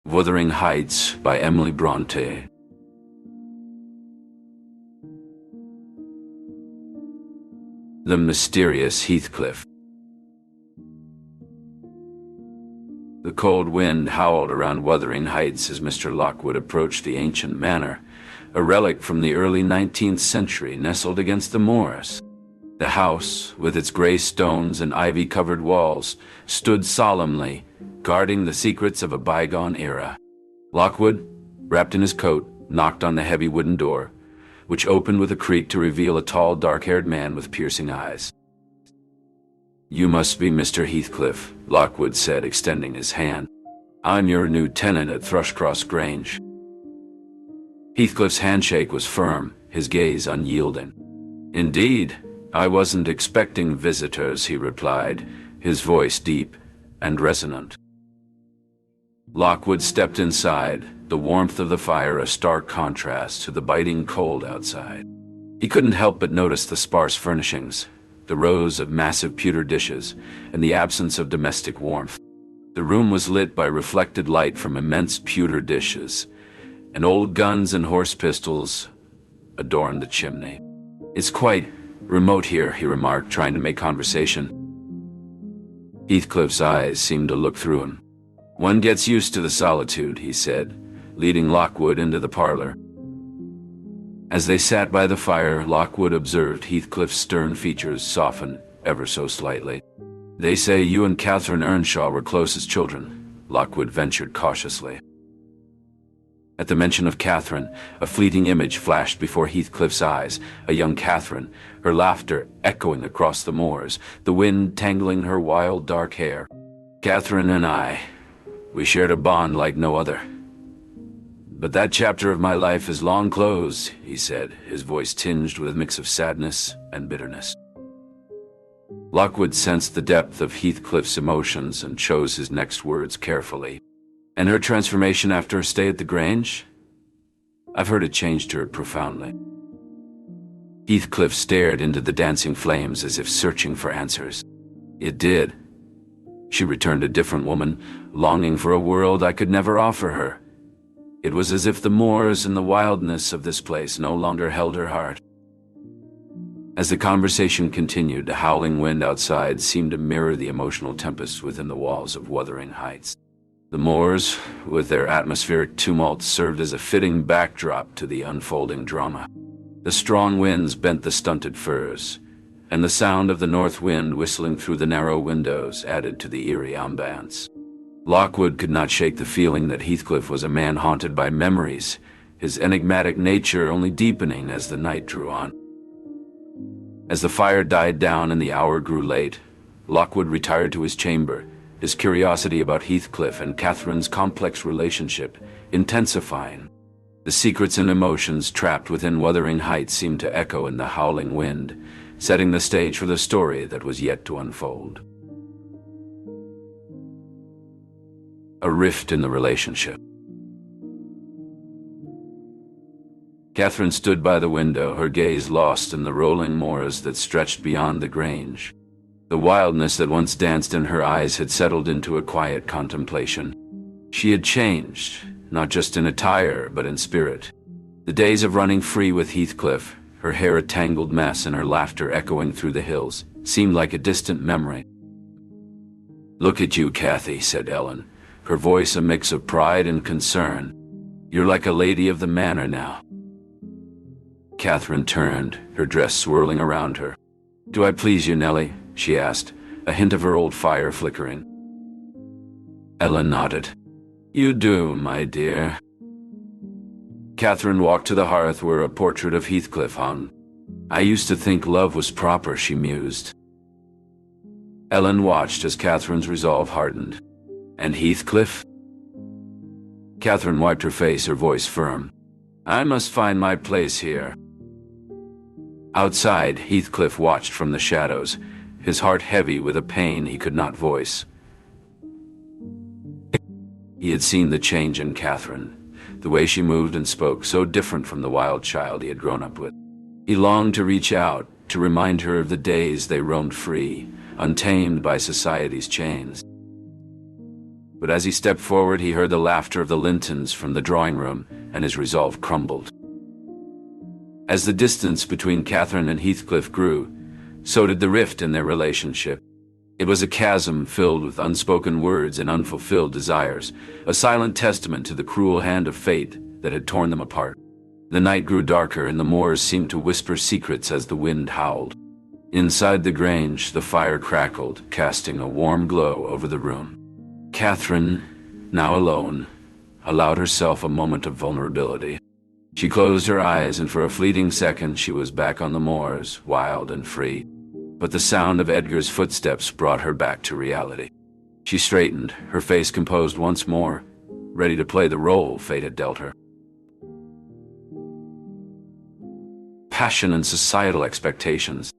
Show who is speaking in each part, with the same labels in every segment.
Speaker 1: Wuthering Heights by Emily Brontë. The mysterious Heathcliff. The cold wind howled around Wuthering Heights as Mr. Lockwood approached the ancient manor, a relic from the early 19th century nestled against the moors. The house, with its gray stones and ivy-covered walls, stood solemnly, guarding the secrets of a bygone era. Lockwood, wrapped in his coat, knocked on the heavy wooden door, which opened with a creak to reveal a tall, dark-haired man with piercing eyes. "You must be Mr. Heathcliff," Lockwood said, extending his hand. "I'm your new tenant at Thrushcross Grange." Heathcliff's handshake was firm, his gaze unyielding. "Indeed, I wasn't expecting visitors," he replied, his voice deep and resonant. Lockwood stepped inside, the warmth of the fire a stark contrast to the biting cold outside. He couldn't help but notice the sparse furnishings, the rows of massive pewter dishes, and the absence of domestic warmth. The room was lit by reflected light from immense pewter dishes, and old guns and horse pistols adorned the chimney. "It's quite remote here," he remarked, trying to make conversation. Heathcliff's eyes seemed to look through him. "One gets used to the solitude," he said, leading Lockwood into the parlor. As they sat by the fire, Lockwood observed Heathcliff's stern features soften ever so slightly. "They say you and Catherine Earnshaw were close as children," Lockwood ventured cautiously. At the mention of Catherine, a fleeting image flashed before Heathcliff's eyes, a young Catherine, her laughter echoing across the moors, the wind tangling her wild dark hair. "Catherine and I, we shared a bond like no other. But that chapter of my life is long closed," he said, his voice tinged with a mix of sadness and bitterness. Lockwood sensed the depth of Heathcliff's emotions and chose his next words carefully. "And her transformation after her stay at the Grange? I've heard it changed her profoundly." Heathcliff stared into the dancing flames as if searching for answers. "It did. She returned a different woman, longing for a world I could never offer her. It was as if the moors and the wildness of this place no longer held her heart." As the conversation continued, the howling wind outside seemed to mirror the emotional tempest within the walls of Wuthering Heights. The moors, with their atmospheric tumult, served as a fitting backdrop to the unfolding drama. The strong winds bent the stunted firs, and the sound of the north wind whistling through the narrow windows added to the eerie ambiance. Lockwood could not shake the feeling that Heathcliff was a man haunted by memories, his enigmatic nature only deepening as the night drew on. As the fire died down and the hour grew late, Lockwood retired to his chamber, his curiosity about Heathcliff and Catherine's complex relationship intensifying. The secrets and emotions trapped within Wuthering Heights seemed to echo in the howling wind, setting the stage for the story that was yet to unfold. A rift in the relationship. Catherine stood by the window, her gaze lost in the rolling moors that stretched beyond the Grange. The wildness that once danced in her eyes had settled into a quiet contemplation. She had changed, not just in attire, but in spirit. The days of running free with Heathcliff, her hair a tangled mess and her laughter echoing through the hills, seemed like a distant memory. "Look at you, Cathy," said Ellen, her voice a mix of pride and concern. "You're like a lady of the manor now." Catherine turned, her dress swirling around her. "Do I please you, Nellie?" she asked, a hint of her old fire flickering. Ellen nodded. "You do, my dear." Catherine walked to the hearth where a portrait of Heathcliff hung. "I used to think love was proper," she mused. Ellen watched as Catherine's resolve hardened. "And Heathcliff?" Catherine wiped her face, her voice firm. "I must find my place here." Outside, Heathcliff watched from the shadows, his heart heavy with a pain he could not voice. He had seen the change in Catherine, the way she moved and spoke, so different from the wild child he had grown up with. He longed to reach out, to remind her of the days they roamed free, untamed by society's chains. But as he stepped forward, he heard the laughter of the Lintons from the drawing room, and his resolve crumbled. As the distance between Catherine and Heathcliff grew, so did the rift in their relationship. It was a chasm filled with unspoken words and unfulfilled desires, a silent testament to the cruel hand of fate that had torn them apart. The night grew darker, and the moors seemed to whisper secrets as the wind howled. Inside the grange, the fire crackled, casting a warm glow over the room. Catherine, now alone, allowed herself a moment of vulnerability. She closed her eyes, and for a fleeting second she was back on the moors, wild and free. But the sound of Edgar's footsteps brought her back to reality. She straightened, her face composed once more, ready to play the role fate had dealt her. Passion and societal expectations.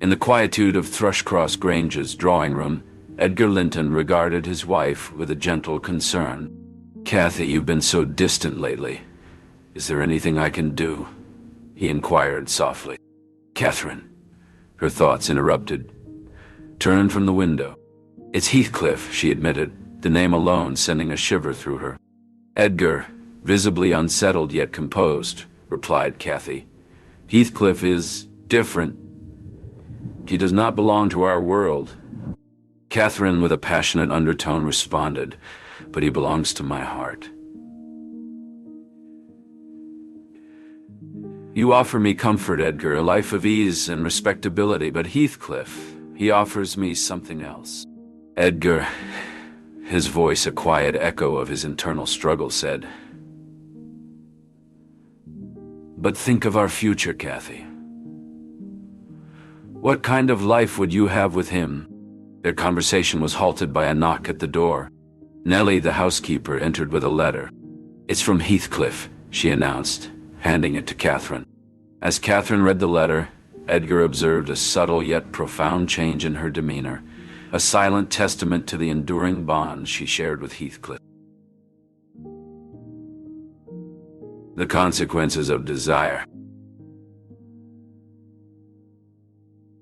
Speaker 1: In the quietude of Thrushcross Grange's drawing room, Edgar Linton regarded his wife with a gentle concern. "Cathy, you've been so distant lately. Is there anything I can do?" he inquired softly. Catherine, her thoughts interrupted, turned from the window. "It's Heathcliff," she admitted, the name alone sending a shiver through her. "Edgar, visibly unsettled yet composed," replied Cathy. "Heathcliff is different. He does not belong to our world." Catherine, with a passionate undertone, responded, "But he belongs to my heart. You offer me comfort, Edgar, a life of ease and respectability, but Heathcliff, he offers me something else." Edgar, his voice a quiet echo of his internal struggle, said, "But think of our future, Cathy. What kind of life would you have with him?" Their conversation was halted by a knock at the door. Nellie, the housekeeper, entered with a letter. "It's from Heathcliff," she announced, handing it to Catherine. As Catherine read the letter, Edgar observed a subtle yet profound change in her demeanor, a silent testament to the enduring bond she shared with Heathcliff. The consequences of desire.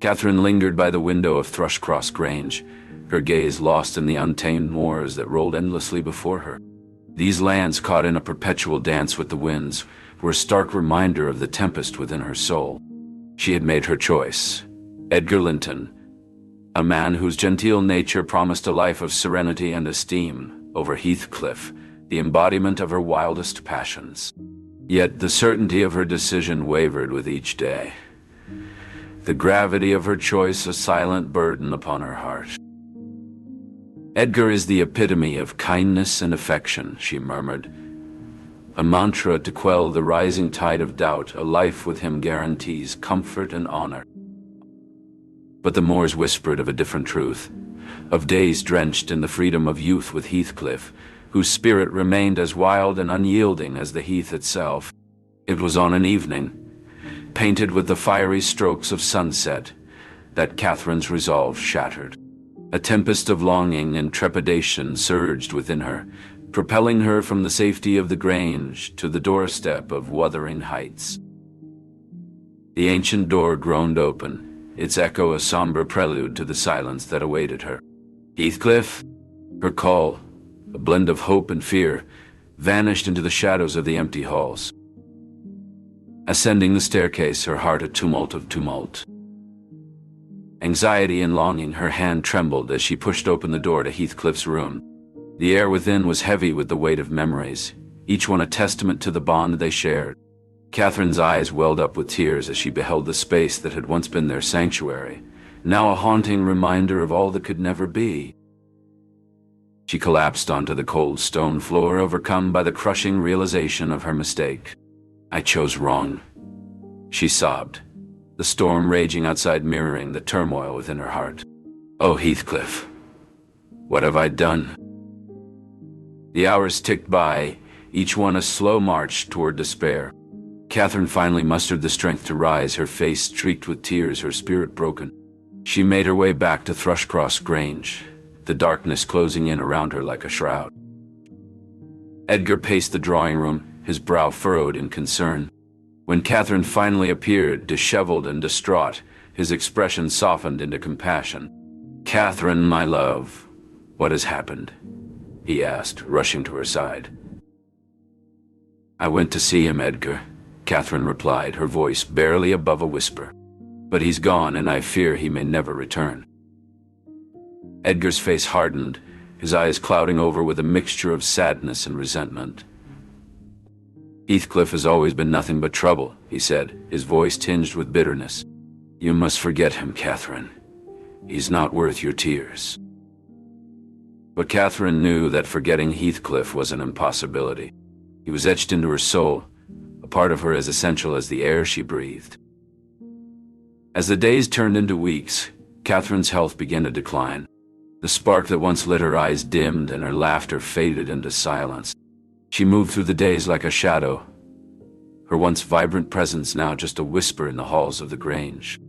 Speaker 1: Catherine lingered by the window of Thrushcross Grange, her gaze lost in the untamed moors that rolled endlessly before her. These lands, caught in a perpetual dance with the winds, were a stark reminder of the tempest within her soul. She had made her choice. Edgar Linton, a man whose genteel nature promised a life of serenity and esteem, over Heathcliff, the embodiment of her wildest passions. Yet the certainty of her decision wavered with each day. The gravity of her choice a silent burden upon her heart. "Edgar is the epitome of kindness and affection," she murmured. "A mantra to quell the rising tide of doubt. A life with him guarantees comfort and honor." But the moors whispered of a different truth, of days drenched in the freedom of youth with Heathcliff, whose spirit remained as wild and unyielding as the heath itself. It was on an evening, painted with the fiery strokes of sunset, that Catherine's resolve shattered. A tempest of longing and trepidation surged within her, propelling her from the safety of the Grange to the doorstep of Wuthering Heights. The ancient door groaned open, its echo a somber prelude to the silence that awaited her. "Heathcliff?" Her call, a blend of hope and fear, vanished into the shadows of the empty halls. Ascending the staircase, her heart a tumult of tumult. Anxiety and longing, her hand trembled as she pushed open the door to Heathcliff's room. The air within was heavy with the weight of memories, each one a testament to the bond they shared. Catherine's eyes welled up with tears as she beheld the space that had once been their sanctuary, now a haunting reminder of all that could never be. She collapsed onto the cold stone floor, overcome by the crushing realization of her mistake. "I chose wrong," she sobbed, the storm raging outside mirroring the turmoil within her heart. "Oh, Heathcliff, what have I done?" The hours ticked by, each one a slow march toward despair. Catherine finally mustered the strength to rise, her face streaked with tears, her spirit broken. She made her way back to Thrushcross Grange, the darkness closing in around her like a shroud. Edgar paced the drawing room, his brow furrowed in concern. When Catherine finally appeared, disheveled and distraught, his expression softened into compassion. "Catherine, my love, what has happened?" he asked, rushing to her side. "I went to see him, Edgar," Catherine replied, her voice barely above a whisper. "But he's gone, and I fear he may never return." Edgar's face hardened, his eyes clouding over with a mixture of sadness and resentment. "Heathcliff has always been nothing but trouble," he said, his voice tinged with bitterness. "You must forget him, Catherine. He's not worth your tears." But Catherine knew that forgetting Heathcliff was an impossibility. He was etched into her soul, a part of her as essential as the air she breathed. As the days turned into weeks, Catherine's health began to decline. The spark that once lit her eyes dimmed and her laughter faded into silence. She moved through the days like a shadow, her once vibrant presence now just a whisper in the halls of the Grange.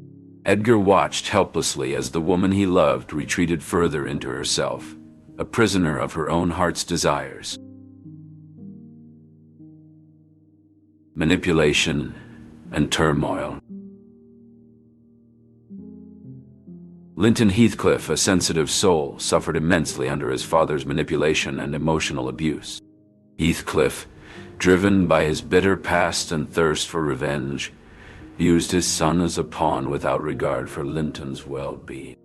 Speaker 1: Edgar watched helplessly as the woman he loved retreated further into herself, a prisoner of her own heart's desires. Manipulation and turmoil. Linton Heathcliff, a sensitive soul, suffered immensely under his father's manipulation and emotional abuse. Heathcliff, driven by his bitter past and thirst for revenge, used his son as a pawn without regard for Linton's well-being.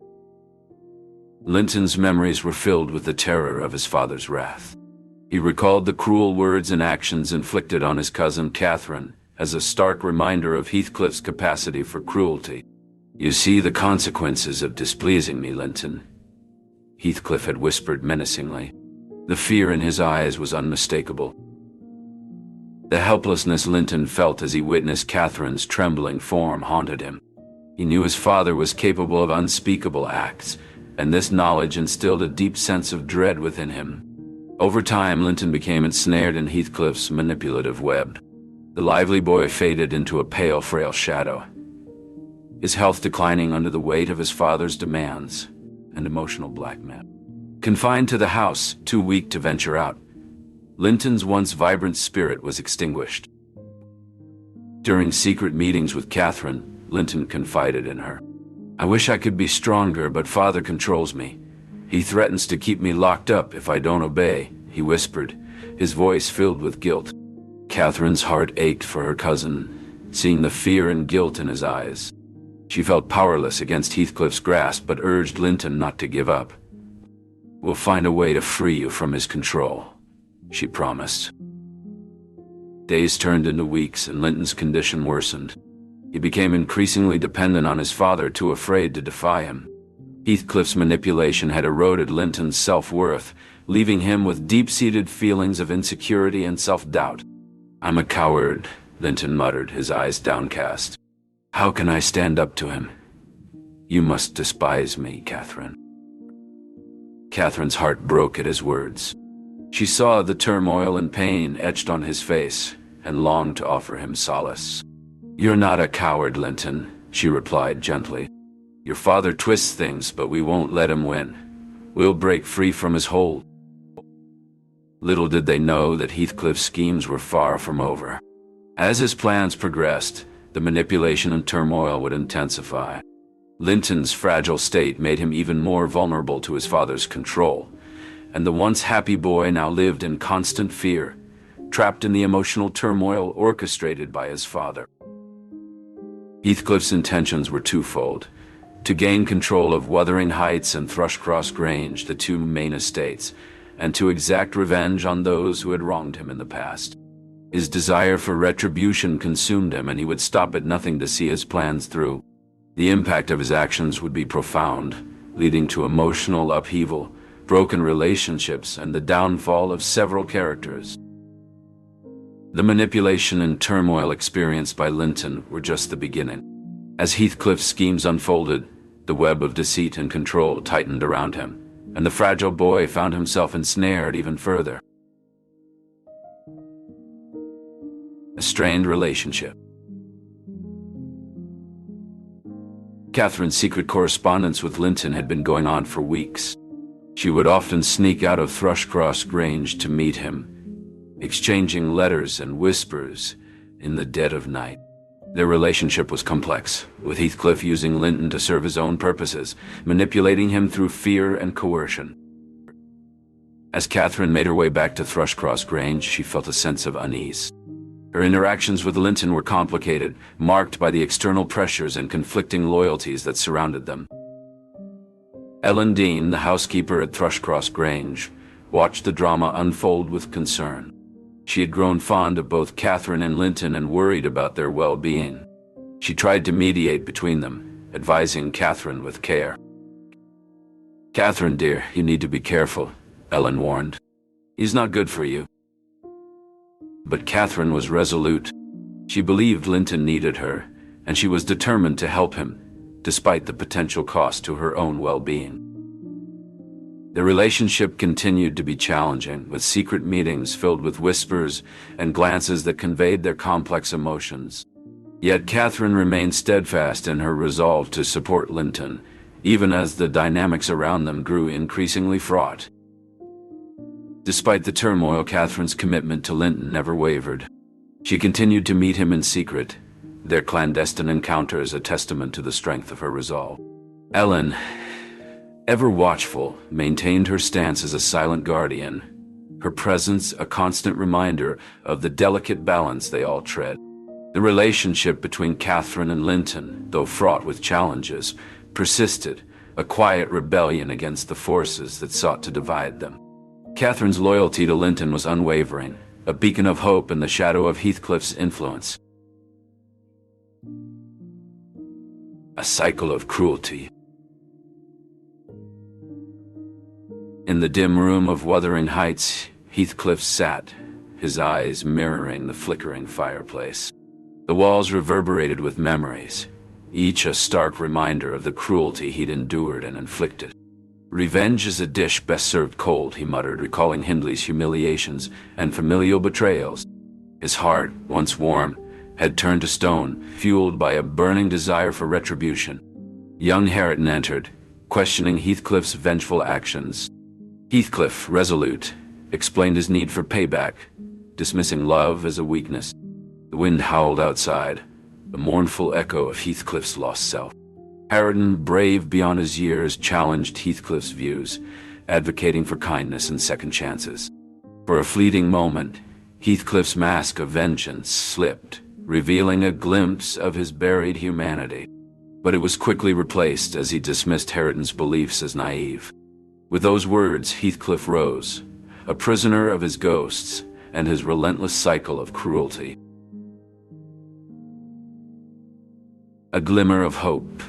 Speaker 1: Linton's memories were filled with the terror of his father's wrath. He recalled the cruel words and actions inflicted on his cousin Catherine as a stark reminder of Heathcliff's capacity for cruelty. "You see the consequences of displeasing me, Linton," Heathcliff had whispered menacingly. The fear in his eyes was unmistakable. The helplessness Linton felt as he witnessed Catherine's trembling form haunted him. He knew his father was capable of unspeakable acts, and this knowledge instilled a deep sense of dread within him. Over time, Linton became ensnared in Heathcliff's manipulative web. The lively boy faded into a pale, frail shadow, his health declining under the weight of his father's demands and emotional blackmail. Confined to the house, too weak to venture out, Linton's once vibrant spirit was extinguished. During secret meetings with Catherine, Linton confided in her. "I wish I could be stronger, but father controls me. He threatens to keep me locked up if I don't obey," he whispered, his voice filled with guilt. Catherine's heart ached for her cousin, seeing the fear and guilt in his eyes. She felt powerless against Heathcliff's grasp, but urged Linton not to give up. "We'll find a way to free you from his control," she promised. Days turned into weeks, and Linton's condition worsened. He became increasingly dependent on his father, too afraid to defy him. Heathcliff's manipulation had eroded Linton's self-worth, leaving him with deep-seated feelings of insecurity and self-doubt. "I'm a coward," Linton muttered, his eyes downcast. "How can I stand up to him? You must despise me, Catherine." Catherine's heart broke at his words. She saw the turmoil and pain etched on his face and longed to offer him solace. "You're not a coward, Linton," she replied gently. "Your father twists things, but we won't let him win. We'll break free from his hold." Little did they know that Heathcliff's schemes were far from over. As his plans progressed, the manipulation and turmoil would intensify. Linton's fragile state made him even more vulnerable to his father's control, and the once happy boy now lived in constant fear, trapped in the emotional turmoil orchestrated by his father. Heathcliff's intentions were twofold: to gain control of Wuthering Heights and Thrushcross Grange, the two main estates, and to exact revenge on those who had wronged him in the past. His desire for retribution consumed him, and he would stop at nothing to see his plans through. The impact of his actions would be profound, leading to emotional upheaval, broken relationships, and the downfall of several characters. The manipulation and turmoil experienced by Linton were just the beginning. As Heathcliff's schemes unfolded, the web of deceit and control tightened around him, and the fragile boy found himself ensnared even further. A strained relationship. Catherine's secret correspondence with Linton had been going on for weeks. She would often sneak out of Thrushcross Grange to meet him, exchanging letters and whispers in the dead of night. Their relationship was complex, with Heathcliff using Linton to serve his own purposes, manipulating him through fear and coercion. As Catherine made her way back to Thrushcross Grange, she felt a sense of unease. Her interactions with Linton were complicated, marked by the external pressures and conflicting loyalties that surrounded them. Ellen Dean, the housekeeper at Thrushcross Grange, watched the drama unfold with concern. She had grown fond of both Catherine and Linton and worried about their well-being. She tried to mediate between them, advising Catherine with care. "Catherine, dear, you need to be careful," Ellen warned. "He's not good for you." But Catherine was resolute. She believed Linton needed her, and she was determined to help him, despite the potential cost to her own well-being. The relationship continued to be challenging, with secret meetings filled with whispers and glances that conveyed their complex emotions. Yet Catherine remained steadfast in her resolve to support Linton, even as the dynamics around them grew increasingly fraught. Despite the turmoil, Catherine's commitment to Linton never wavered. She continued to meet him in secret, their clandestine encounters a testament to the strength of her resolve. Ellen, ever watchful, maintained her stance as a silent guardian, her presence a constant reminder of the delicate balance they all tread. The relationship between Catherine and Linton, though fraught with challenges, persisted, a quiet rebellion against the forces that sought to divide them. Catherine's loyalty to Linton was unwavering, a beacon of hope in the shadow of Heathcliff's influence. A cycle of cruelty. In the dim room of Wuthering Heights, Heathcliff sat, his eyes mirroring the flickering fireplace. The walls reverberated with memories, each a stark reminder of the cruelty he'd endured and inflicted. "Revenge is a dish best served cold," he muttered, recalling Hindley's humiliations and familial betrayals. His heart, once warm, had turned to stone, fueled by a burning desire for retribution. Young Hareton entered, questioning Heathcliff's vengeful actions. Heathcliff, resolute, explained his need for payback, dismissing love as a weakness. The wind howled outside, a mournful echo of Heathcliff's lost self. Hareton, brave beyond his years, challenged Heathcliff's views, advocating for kindness and second chances. For a fleeting moment, Heathcliff's mask of vengeance slipped, revealing a glimpse of his buried humanity. But it was quickly replaced as he dismissed Hareton's beliefs as naive. With those words, Heathcliff rose, a prisoner of his ghosts and his relentless cycle of cruelty. A glimmer of hope.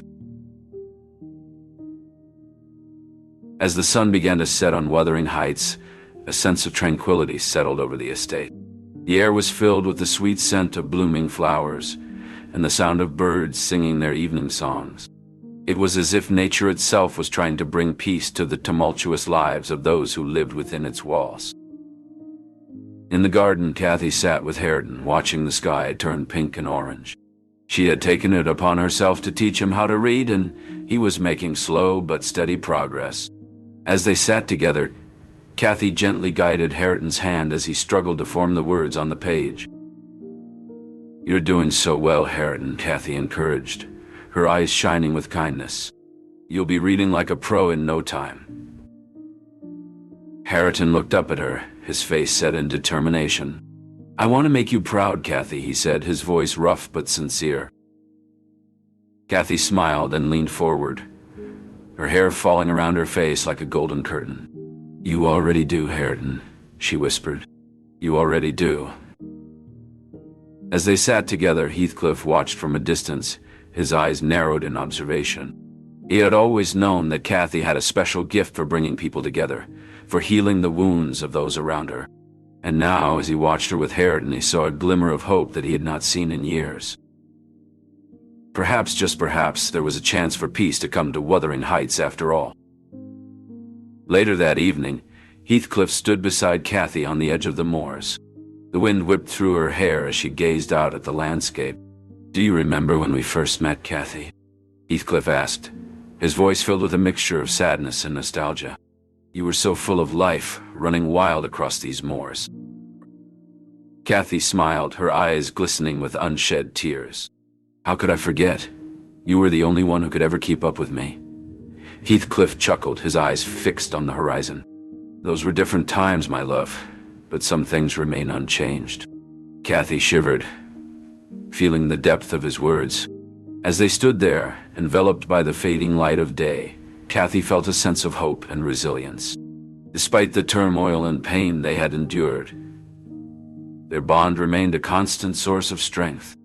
Speaker 1: As the sun began to set on Wuthering Heights, a sense of tranquility settled over the estate. The air was filled with the sweet scent of blooming flowers and the sound of birds singing their evening songs. It was as if nature itself was trying to bring peace to the tumultuous lives of those who lived within its walls. In the garden, Cathy sat with Hareton, watching the sky turn pink and orange. She had taken it upon herself to teach him how to read, and he was making slow but steady progress. As they sat together, Cathy gently guided Hareton's hand as he struggled to form the words on the page. "You're doing so well, Hareton," Cathy encouraged, her eyes shining with kindness. "You'll be reading like a pro in no time." Hareton looked up at her, his face set in determination. "I want to make you proud, Cathy," he said, his voice rough but sincere. Cathy smiled and leaned forward, her hair falling around her face like a golden curtain. "You already do, Hareton," she whispered. "You already do." As they sat together, Heathcliff watched from a distance, his eyes narrowed in observation. He had always known that Cathy had a special gift for bringing people together, for healing the wounds of those around her. And now, as he watched her with Hareton, he saw a glimmer of hope that he had not seen in years. Perhaps, just perhaps, there was a chance for peace to come to Wuthering Heights after all. Later that evening, Heathcliff stood beside Cathy on the edge of the moors. The wind whipped through her hair as she gazed out at the landscape. "Do you remember when we first met, Cathy?" Heathcliff asked, his voice filled with a mixture of sadness and nostalgia. "You were so full of life, running wild across these moors." Cathy smiled, her eyes glistening with unshed tears. How could I forget? You were the only one who could ever keep up with me. Heathcliff chuckled, his eyes fixed on the horizon. Those were different times, my love, but some things remain unchanged. Kathy shivered, feeling the depth of his words. As they stood there, enveloped by the fading light of day, Kathy felt a sense of hope and resilience. Despite the turmoil and pain they had endured, their bond remained a constant source of strength.